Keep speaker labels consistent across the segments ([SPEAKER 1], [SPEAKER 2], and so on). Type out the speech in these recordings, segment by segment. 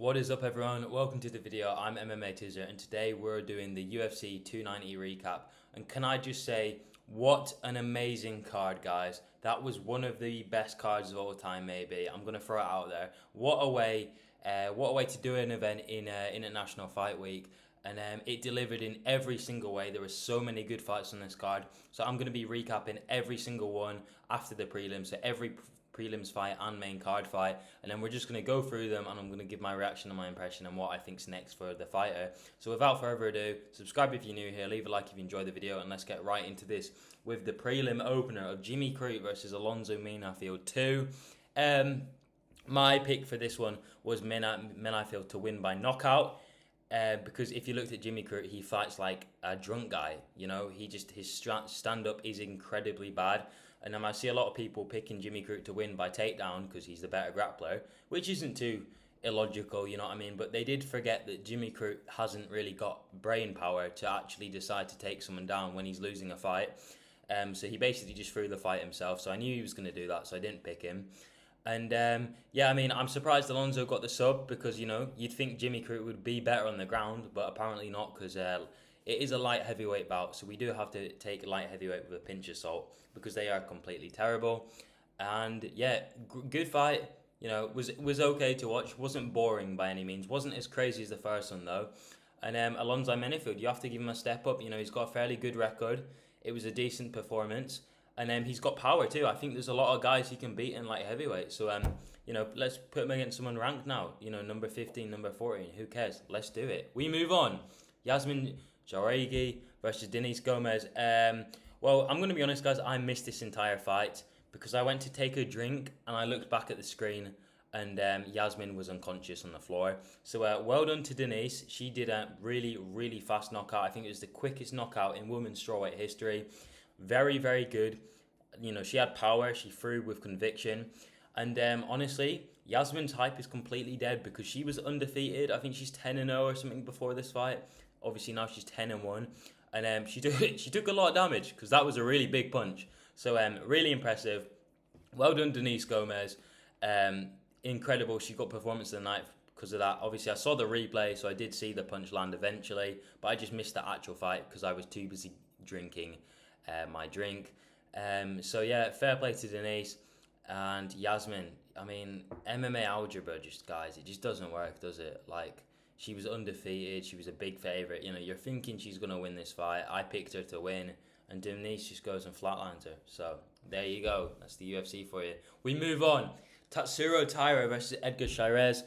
[SPEAKER 1] What is up, everyone? Welcome to the video. I'm MMA Tizzer, and today we're doing the UFC 290 recap. And can I just say, what an amazing card, guys. That was one of the best cards of all time, maybe. I'm going to throw it out there. What a way to do an event in International Fight Week. And it delivered in every single way. There were so many good fights on this card. So I'm going to be recapping every single one after the prelims. So every prelims fight and main card fight, and then we're just going to go through them, and I'm going to give my reaction and my impression and what I think's next for the fighter. So without further ado, subscribe if you're new here, leave a like if you enjoyed the video, and let's get right into this with the prelim opener of Jimmy Crute versus Alonzo Menifield 2. My pick for this one was Menifield to win by knockout. Because if you looked at Jimmy Crute, he fights like a drunk guy. You know, his stand-up is incredibly bad. And then I see a lot of people picking Jimmy Crute to win by takedown because he's the better grappler, which isn't too illogical, you know what I mean? But they did forget that Jimmy Crute hasn't really got brain power to actually decide to take someone down when he's losing a fight. So he basically just threw the fight himself. So I knew he was going to do that, so I didn't pick him. And yeah, I mean, I'm surprised Alonzo got the sub because, you know, you'd think Jimmy Crute would be better on the ground, but apparently not because it is a light heavyweight bout. So we do have to take light heavyweight with a pinch of salt because they are completely terrible. And yeah, good fight. You know, was okay to watch. Wasn't boring by any means. Wasn't as crazy as the first one though. And Alonzo Menifield, you have to give him a step up. You know, he's got a fairly good record. It was a decent performance. And he's got power too. I think there's a lot of guys he can beat in light heavyweight. So, you know, let's put him against someone ranked now. You know, number 15, number 14. Who cares? Let's do it. We move on. Yasmin Jauregui versus Denise Gomez. Well, I'm going to be honest, guys. I missed this entire fight because I went to take a drink and I looked back at the screen and Yasmin was unconscious on the floor. So well done to Denise. She did a really, really fast knockout. I think it was the quickest knockout in women's strawweight history. Very, very good. You know, she had power. She threw with conviction. And honestly, Yasmin's hype is completely dead because she was undefeated. I think she's 10-0 or something before this fight. Obviously now she's 10-1. And she took a lot of damage because that was a really big punch. So really impressive. Well done, Denise Gomez. Incredible. She got performance of the night because of that. Obviously, I saw the replay, so I did see the punch land eventually. But I just missed the actual fight because I was too busy drinking my drink. So yeah, fair play to Denise and Yasmin. I mean, MMA algebra, just guys, it just doesn't work, does it? Like, she was undefeated, she was a big favorite. You know, you're thinking she's gonna win this fight. I picked her to win, and Denise just goes and flatlines her. So there you go. That's the UFC for you. We move on. Tatsuro Taira versus Edgar Chairez.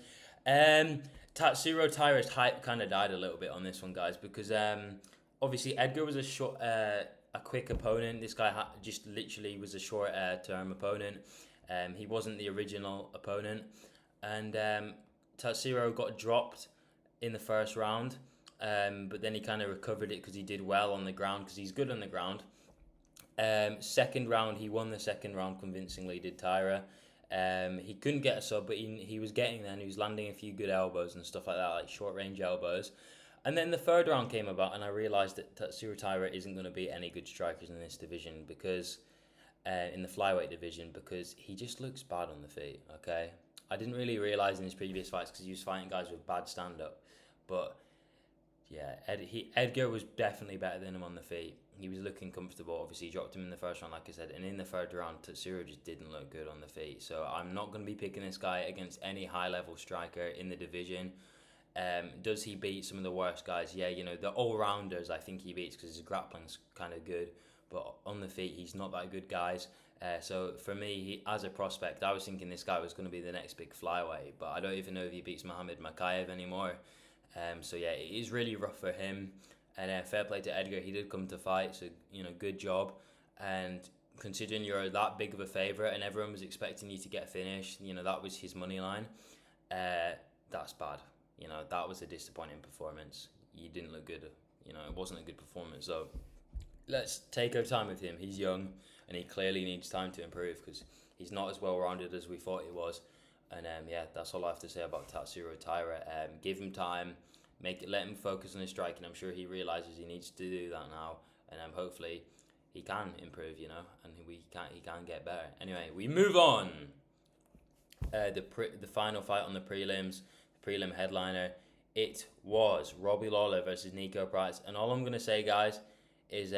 [SPEAKER 1] Tatsuro Taira's hype kind of died a little bit on this one, guys, because obviously Edgar was a quick opponent. This guy just literally was a short-term opponent. He wasn't the original opponent. And Tatsuro got dropped in the first round. But then he kind of recovered it because he did well on the ground because he's good on the ground. Second round, he won the second round convincingly, did Taira. He couldn't get a sub, but he was getting there and he was landing a few good elbows and stuff like that, like short-range elbows. And then the third round came about, and I realised that Tatsuro Taira isn't going to beat any good strikers in this division because, in the flyweight division, because he just looks bad on the feet. Okay, I didn't really realise in his previous fights because he was fighting guys with bad stand-up, but yeah, Edgar was definitely better than him on the feet. He was looking comfortable. Obviously, he dropped him in the first round, like I said, and in the third round, Tatsuro just didn't look good on the feet. So I'm not going to be picking this guy against any high-level striker in the division. Does he beat some of the worst guys? Yeah, you know, the all-rounders I think he beats because his grappling's kind of good. But on the feet, he's not that good, guys. So for me, as a prospect, I was thinking this guy was going to be the next big flyweight. But I don't even know if he beats Mohamed Makayev anymore. So yeah, it is really rough for him. And fair play to Edgar. He did come to fight, so, you know, good job. And considering you're that big of a favourite and everyone was expecting you to get a finish, you know, that was his money line. That's bad. You know, that was a disappointing performance. You didn't look good. You know, it wasn't a good performance. So let's take our time with him. He's young and he clearly needs time to improve because he's not as well-rounded as we thought he was. And yeah, that's all I have to say about Tatsuro Taira. Give him time. Let him focus on his striking. I'm sure he realises he needs to do that now. And hopefully he can improve, you know, and he can get better. Anyway, we move on. The final fight on the prelims. prelim headliner. It was Robbie Lawler versus Nico Price, and all I'm gonna say, guys, is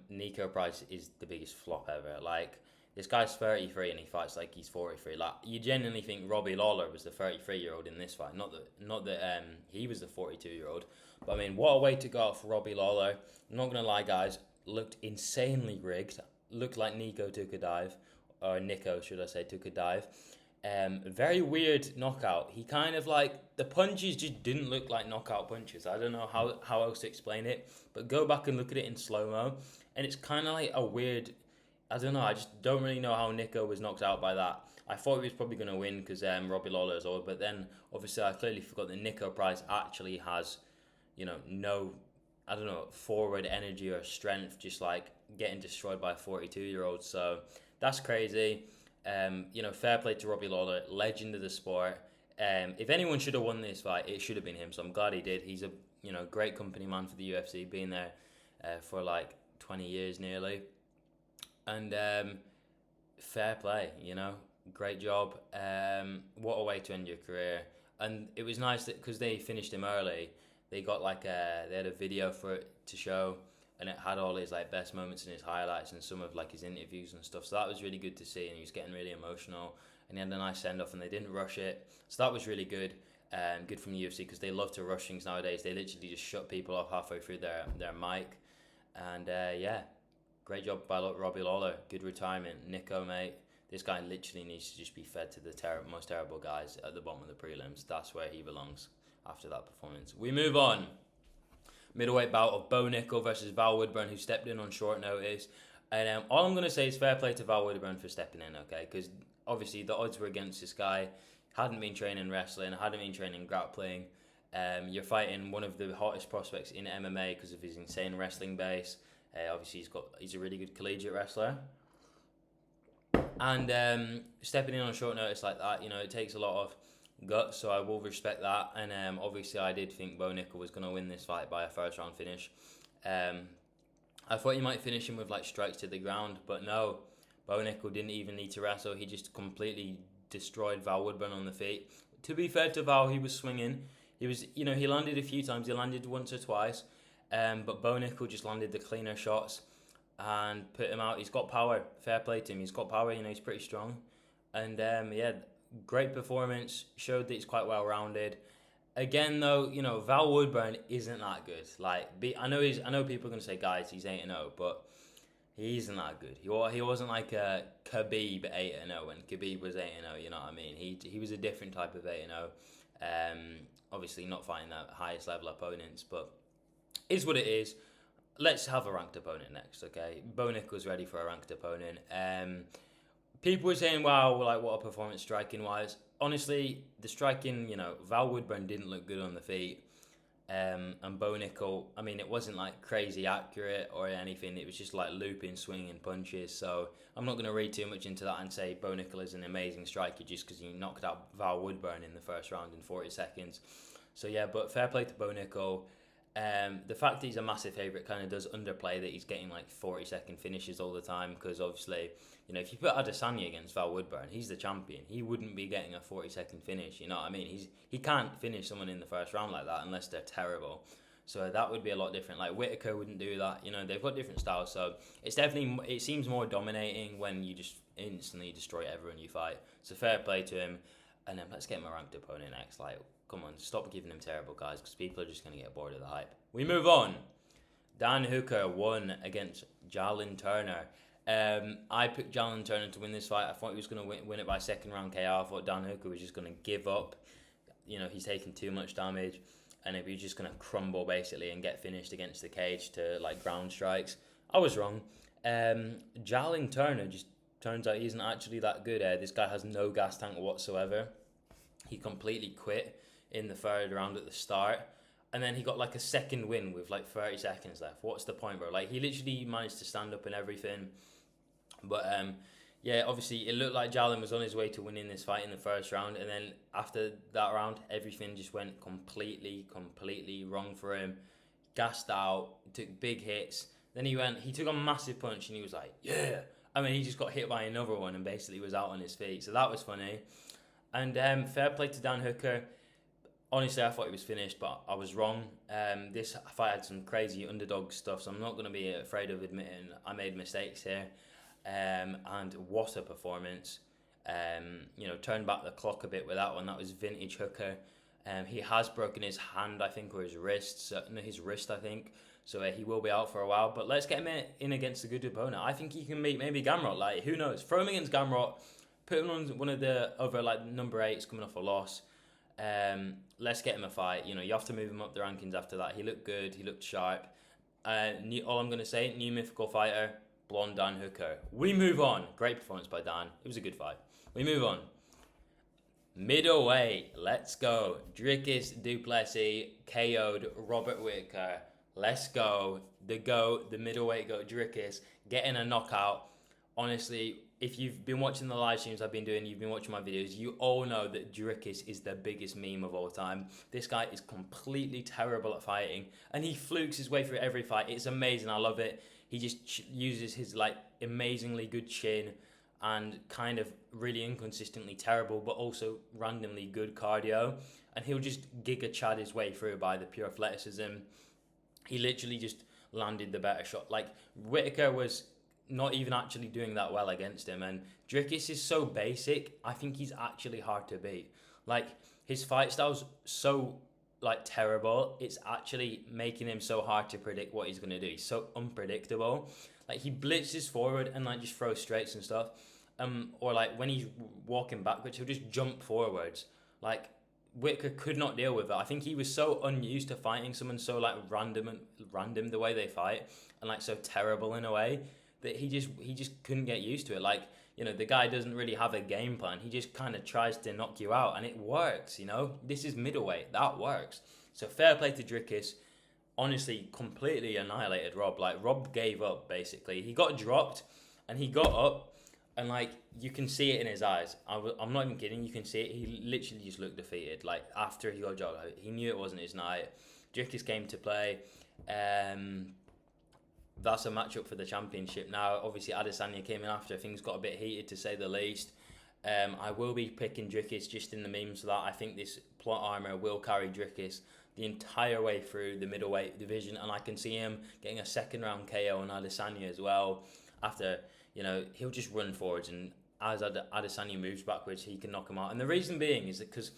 [SPEAKER 1] Nico Price is the biggest flop ever. Like, this guy's 33 and he fights like he's 43. Like, you genuinely think Robbie Lawler was the 33-year-old in this fight, not that he was the 42-year-old. But I mean, what a way to go out for Robbie Lawler. I'm not gonna lie, guys, looked insanely rigged. Looked like Nico took a dive, or Nico, should I say, took a dive. Very weird knockout. He kind of like, the punches just didn't look like knockout punches. I don't know how else to explain it, but go back and look at it in slow-mo, and it's kind of like a weird, I don't know, I just don't really know how Nico was knocked out by that. I thought he was probably going to win because Robbie Lawler is old, but then obviously I clearly forgot that Nico Price actually has, no, I don't know, forward energy or strength, just like getting destroyed by a 42-year-old. So that's crazy. Fair play to Robbie Lawler, legend of the sport. If anyone should have won this fight, it should have been him. So I'm glad he did. He's a great company man for the UFC, been there for like 20 years nearly. And fair play, great job. What a way to end your career. And it was nice that because they finished him early, they got they had a video for it to show, and it had all his like best moments and his highlights and some of like his interviews and stuff. So that was really good to see, and he was getting really emotional, and he had a nice send off, and they didn't rush it. So that was really good. Good from the UFC, because they love to rush things nowadays. They literally just shut people off halfway through their mic. And great job by Robbie Lawler. Good retirement. Nico, mate, this guy literally needs to just be fed to the most terrible guys at the bottom of the prelims. That's where he belongs after that performance. We move on. Middleweight bout of Bo Nickel versus Val Woodburn, who stepped in on short notice. And all I'm going to say is fair play to Val Woodburn for stepping in, okay? Because obviously the odds were against this guy. Hadn't been training wrestling, hadn't been training grappling. You're fighting one of the hottest prospects in MMA because of his insane wrestling base. Obviously, he's a really good collegiate wrestler. And stepping in on short notice like that, it takes a lot of guts, so I will respect that. And obviously, I did think Bo Nickel was going to win this fight by a first-round finish. I thought he might finish him with like strikes to the ground, but no. Bo Nickel didn't even need to wrestle. He just completely destroyed Val Woodburn on the feet. To be fair to Val, he was swinging. He was, he landed a few times. He landed once or twice. But Bo Nickel just landed the cleaner shots and put him out. He's got power. Fair play to him. He's got power. He's pretty strong. And great performance. Showed that he's quite well rounded. Again, though, Val Woodburn isn't that good. I know people are gonna say, guys, he's 8-0, but he isn't that good. He wasn't like a Khabib 8-0 when Khabib was 8-0. You know what I mean? He was a different type of 8-0. Obviously, not fighting the highest level opponents, but is what it is. Let's have a ranked opponent next, okay? Bo Nickel's ready for a ranked opponent. People were saying, wow, like what a performance striking wise. Honestly, the striking, Val Woodburn didn't look good on the feet. And Bo Nickel, I mean, it wasn't like crazy accurate or anything. It was just like looping, swinging punches. So I'm not going to read too much into that and say Bo Nickel is an amazing striker just because he knocked out Val Woodburn in the first round in 40 seconds. So yeah, but fair play to Bo Nickel. The fact that he's a massive favourite kind of does underplay that he's getting like 40-second finishes all the time, because obviously, if you put Adesanya against Val Woodburn, he's the champion. He wouldn't be getting a 40-second finish, you know what I mean? He can't finish someone in the first round like that unless they're terrible. So that would be a lot different. Like Whittaker wouldn't do that. They've got different styles. So it seems more dominating when you just instantly destroy everyone you fight. So fair play to him. And then let's get him a ranked opponent next. Like, come on, stop giving him terrible guys, because people are just going to get bored of the hype. We move on. Dan Hooker won against Jalen Turner. I picked Jalen Turner to win this fight. I thought he was going to win it by second round KO. I thought Dan Hooker was just going to give up. He's taking too much damage, and he was just going to crumble basically and get finished against the cage to like ground strikes. I was wrong. Jalen Turner just turns out he isn't actually that good. This guy has no gas tank whatsoever. He completely quit in the third round at the start, and then he got like a second win with like 30 seconds left. What's the point, bro? Like, he literally managed to stand up and everything. But obviously it looked like Jalen was on his way to winning this fight in the first round, and then after that round everything just went completely wrong for him. Gassed out, took big hits, then he took a massive punch and he was like, yeah. I mean, he just got hit by another one and basically was out on his feet. So that was funny. And fair play to Dan Hooker. Honestly, I thought he was finished, but I was wrong. This fight had some crazy underdog stuff, so I'm not going to be afraid of admitting I made mistakes here. And what a performance. Turned back the clock a bit with that one. That was vintage Hooker. He has broken his hand, I think, or his wrist. No, his wrist, I think. So he will be out for a while. But let's get him in against a good opponent. I think he can meet maybe Gamrot. Like, who knows? Throw him against Gamrot. Put him on one of the other, like, number 8s coming off a loss. Let's get him a fight. You have to move him up the rankings after that. He looked good. He looked sharp. All I'm going to say, new mythical fighter, Blonde Dan Hooker. We move on. Great performance by Dan. It was a good fight. We move on. Middleweight. Let's go. Dricus du Plessis KO'd Robert Whittaker. Let's go. The GOAT, the middleweight GOAT, Dricus, getting a knockout. Honestly, if you've been watching the live streams I've been doing, you've been watching my videos, you all know that Dricus is the biggest meme of all time. This guy is completely terrible at fighting, and he flukes his way through every fight. It's amazing. I love it. He just uses his amazingly good chin and kind of really inconsistently terrible, but also randomly good cardio, and he'll just Giga Chad his way through by the pure athleticism. He literally just landed the better shot. Like, Whittaker was not even actually doing that well against him, and Dricus is so basic. I think he's actually hard to beat. Like, his fight style's so terrible, it's actually making him so hard to predict what he's going to do. He's so unpredictable. Like, he blitzes forward and just throws straights and stuff, or when he's walking backwards, he'll just jump forwards. Like, Whittaker could not deal with it. I think he was so unused to fighting someone so random the way they fight, and so terrible in a way, that he just couldn't get used to it. The guy doesn't really have a game plan. He just kind of tries to knock you out, and it works. This is middleweight. That works. So fair play to Dricus. Honestly, completely annihilated Rob. Rob gave up, basically. He got dropped, and he got up, and you can see it in his eyes. I'm not even kidding. You can see it. He literally just looked defeated. After he got dropped, he knew it wasn't his night. Dricus came to play. That's a matchup for the championship now. Obviously, Adesanya came in after. Things got a bit heated, to say the least. I will be picking Dricus just in the memes for that. I think this plot armor will carry Dricus the entire way through the middleweight division, and I can see him getting a second round KO on Adesanya as well. After, he'll just run forwards, and as Adesanya moves backwards, he can knock him out. And the reason being is that because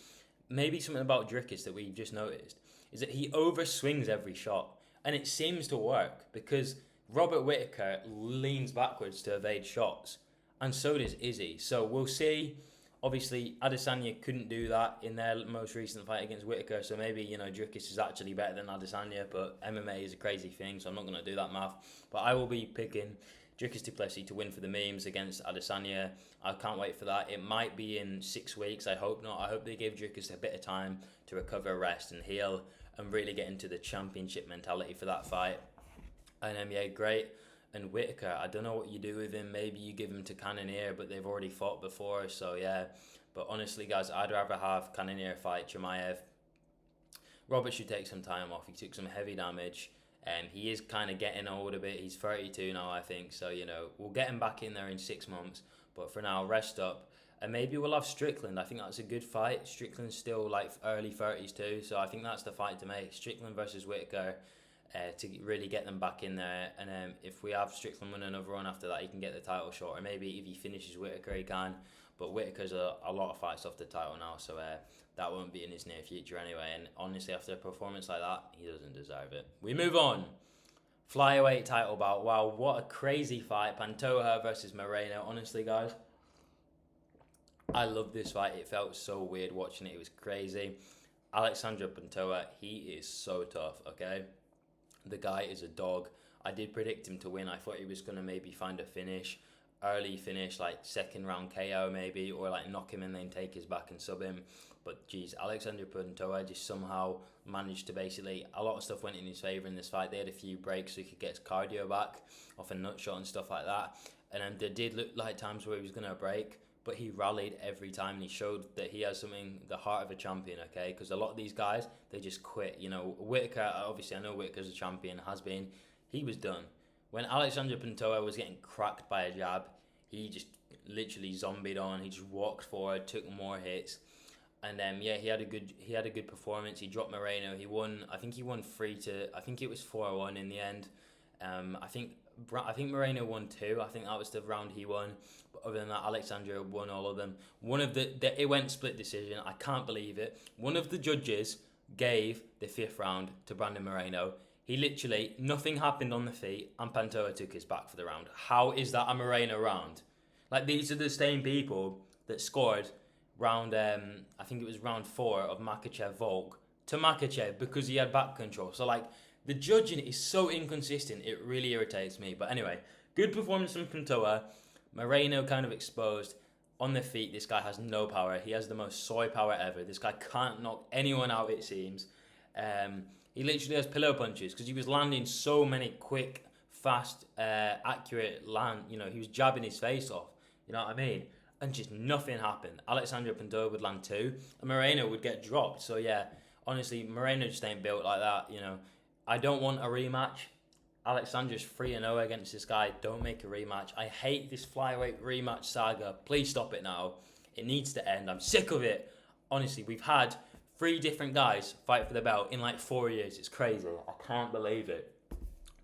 [SPEAKER 1] maybe something about Dricus that we've just noticed is that he overswings every shot, and it seems to work because Robert Whittaker leans backwards to evade shots, and so does Izzy. So we'll see. Obviously, Adesanya couldn't do that in their most recent fight against Whittaker, so maybe, Dricus is actually better than Adesanya, but MMA is a crazy thing, so I'm not going to do that math. But I will be picking Dricus du Plessis to win for the memes against Adesanya. I can't wait for that. It might be in 6 weeks. I hope not. I hope they give Dricus a bit of time to recover, rest, and heal, and really get into the championship mentality for that fight. And yeah, great. And Whittaker, I don't know what you do with him. Maybe you give him to Cannonier, but they've already fought before, so yeah. But honestly, guys, I'd rather have Cannonier fight Chimaev. Robert should take some time off. He took some heavy damage, and he is kind of getting old a bit. He's 32 now, I think, so, we'll get him back in there in 6 months. But for now, rest up. And maybe we'll have Strickland. I think that's a good fight. Strickland's still early 30s too, so I think that's the fight to make. Strickland versus Whittaker. To really get them back in there, and if we have Strickland win another one after that, he can get the title shot, or maybe if he finishes Whittaker, he can. But Whittaker's a lot of fights off the title now, so that won't be in his near future anyway. And honestly, after a performance like that, he doesn't deserve it. We move on. Flyweight title bout. Wow, what a crazy fight. Pantoja versus Moreno. Honestly, guys, I love this fight. It felt so weird watching it. It was crazy. Alexandre Pantoja, he is so tough, okay? The guy is a dog. I did predict him to win. I thought he was going to maybe find a finish, early finish, second round KO maybe, or knock him and then take his back and sub him. But geez, Alexandre Pantoja just somehow managed to basically, a lot of stuff went in his favour in this fight. They had a few breaks so he could get his cardio back off a nut shot and stuff like that. And there did look like times where he was going to break, but he rallied every time, and he showed that he has something, the heart of a champion, okay? Because a lot of these guys, they just quit. Whittaker, obviously I know Whittaker's a champion, has been. He was done. When Alexandre Pantoja was getting cracked by a jab, he just literally zombied on. He just walked forward, took more hits. And yeah, he had a good performance. He dropped Moreno. He won. I think he won 3 to. I think it was 4-1 in the end. I think Moreno won 2. I think that was the round he won. But other than that, Alexandra won all of them. One of it went split decision. I can't believe it. One of the judges gave the 5th round to Brandon Moreno. He literally, nothing happened on the feet, and Pantoja took his back for the round. How is that a Moreno round? Like, these are the same people that scored round, I think it was round 4 of Makhachev Volk to Makhachev because he had back control. So, like, the judging is so inconsistent, it really irritates me. But anyway, good performance from Pantoja. Moreno kind of exposed. On the feet, this guy has no power. He has the most soy power ever. This guy can't knock anyone out, it seems. He literally has pillow punches because he was landing so many quick, fast, accurate land. You know, he was jabbing his face off. You know what I mean? And just nothing happened. Alexandra Pantoja would land 2, and Moreno would get dropped. So yeah, honestly, Moreno just ain't built like that. You know, I don't want a rematch. Alexandra's 3-0 against this guy. Don't make a rematch. I hate this flyweight rematch saga. Please stop it now. It needs to end. I'm sick of it. Honestly, we've had 3 different guys fight for the belt in like 4 years. It's crazy. I can't believe it.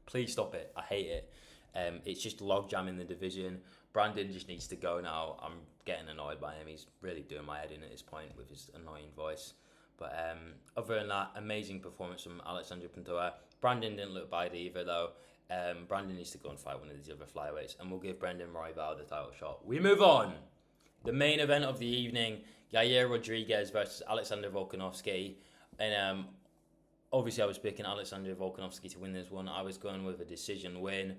[SPEAKER 1] Please stop it. I hate it. It's just logjam in the division. Brandon just needs to go now. I'm getting annoyed by him. He's really doing my head in at this point with his annoying voice. But other than that, amazing performance from Alexandra Pantoja. Brandon didn't look bad either, though. Brandon needs to go and fight one of these other flyweights, and we'll give Brendan Royval the title shot. We move on. The main event of the evening, Yair Rodriguez versus Alexander Volkanovski. And obviously I was picking Alexander Volkanovski to win this one. I was going with a decision win,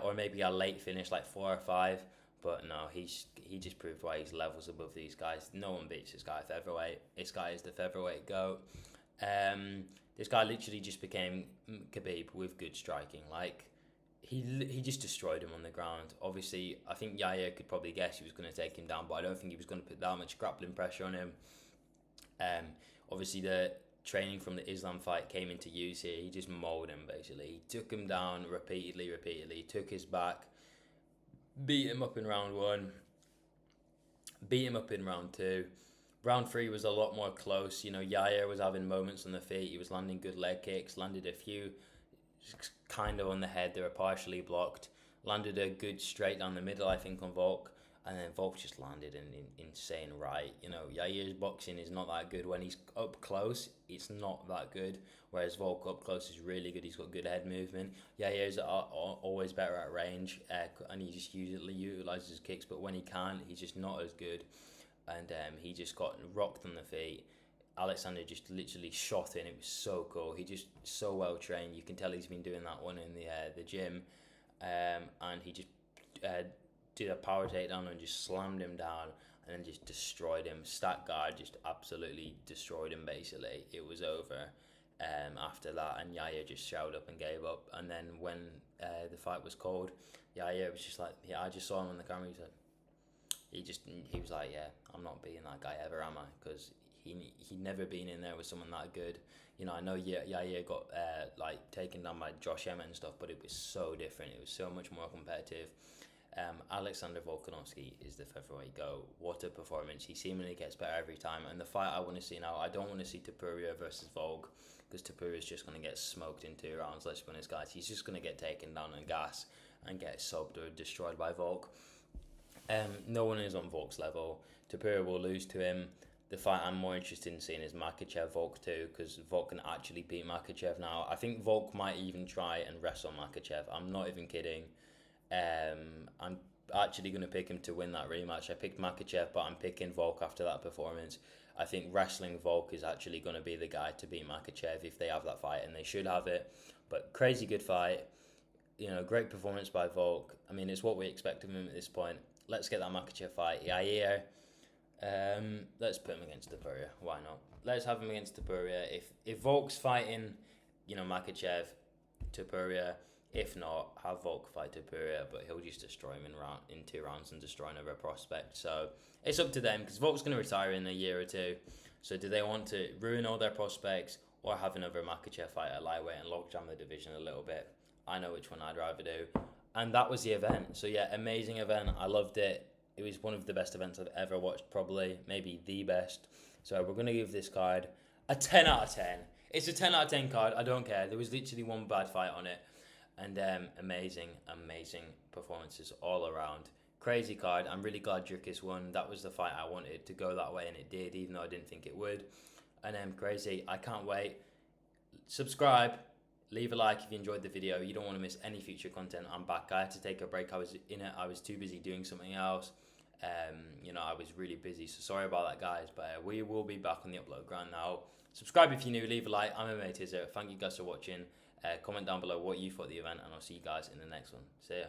[SPEAKER 1] or maybe a late finish, like 4 or 5. But no, he just proved why he's levels above these guys. No one beats this guy featherweight. This guy is the featherweight GOAT. This guy literally just became Khabib with good striking. Like, he just destroyed him on the ground. Obviously, I think Yair could probably guess he was going to take him down, but I don't think he was going to put that much grappling pressure on him. Obviously, the training from the Islam fight came into use here. He just mauled him, basically. He took him down repeatedly, took his back, beat him up in round 1, beat him up in round 2. Round 3 was a lot more close. You know, Yair was having moments on the feet. He was landing good leg kicks, landed a few kind of on the head. They were partially blocked. Landed a good straight down the middle, I think, on Volk. And then Volk just landed an insane right. You know, Yair's boxing is not that good. When he's up close, it's not that good. Whereas Volk up close is really good. He's got good head movement. Yair's always better at range. And he just usually utilises his kicks. But when he can't, he's just not as good. And he just got rocked on the feet. Alexander just literally shot in. It was so cool. He just so well trained. You can tell he's been doing that one in the gym. And he just did a power takedown and just slammed him down and then just destroyed him. Stack guard just absolutely destroyed him, basically. It was over after that, and Yair just showed up and gave up. And then when the fight was called, Yair was just like, yeah, I just saw him on the camera. He said, he was like, yeah, I'm not beating that guy ever, am I? Because he'd never been in there with someone that good. You know, I know Yair got taken down by Josh Emmett and stuff, but it was so different. It was so much more competitive. Alexander Volkanovski is the featherweight GOAT. What a performance. He seemingly gets better every time. And the fight I want to see now, I don't want to see Topuria versus Volk, because Topuria is just going to get smoked in 2 rounds. Let's be honest, guys. He's just going to get taken down and gas and get subbed or destroyed by Volk. No one is on Volk's level. Topuria will lose to him. The fight I'm more interested in seeing is Makhachev Volk 2, because Volk can actually beat Makhachev now. I think Volk might even try and wrestle Makhachev. I'm not even kidding. I'm actually going to pick him to win that rematch. I picked Makhachev, but I'm picking Volk after that performance. I think wrestling Volk is actually going to be the guy to beat Makhachev if they have that fight, and they should have it. But crazy good fight. You know, great performance by Volk. I mean, it's what we expect of him at this point. Let's get that Makhachev fight. Yair. Let's put him against Topuria. Why not? Let's have him against Topuria. If Volk's fighting, you know, Makhachev, Topuria. If not, have Volk fight Topuria, but he'll just destroy him in 2 rounds and destroy another prospect. So it's up to them, because Volk's going to retire in a year or 2. So do they want to ruin all their prospects or have another Makhachev fight at lightweight and logjam the division a little bit? I know which one I'd rather do. And that was the event. So yeah, amazing event. I loved it. It was one of the best events I've ever watched, probably, maybe the best. So we're going to give this card a 10 out of 10. It's a 10 out of 10 card, I don't care. There was literally one bad fight on it. And amazing performances all around. Crazy card. I'm really glad Dricus won. That was the fight I wanted to go that way, and it did, even though I didn't think it would. And crazy. I can't wait. Subscribe. Leave a like if you enjoyed the video. You don't want to miss any future content. I'm back. I had to take a break. I was too busy doing something else. I was really busy, so sorry about that, guys. But we will be back on the upload ground now. Subscribe if you're new. Leave a like. I'm MMA Tizzer. Thank you guys for watching. Comment down below what you thought of the event, and I'll see you guys in the next one. See ya.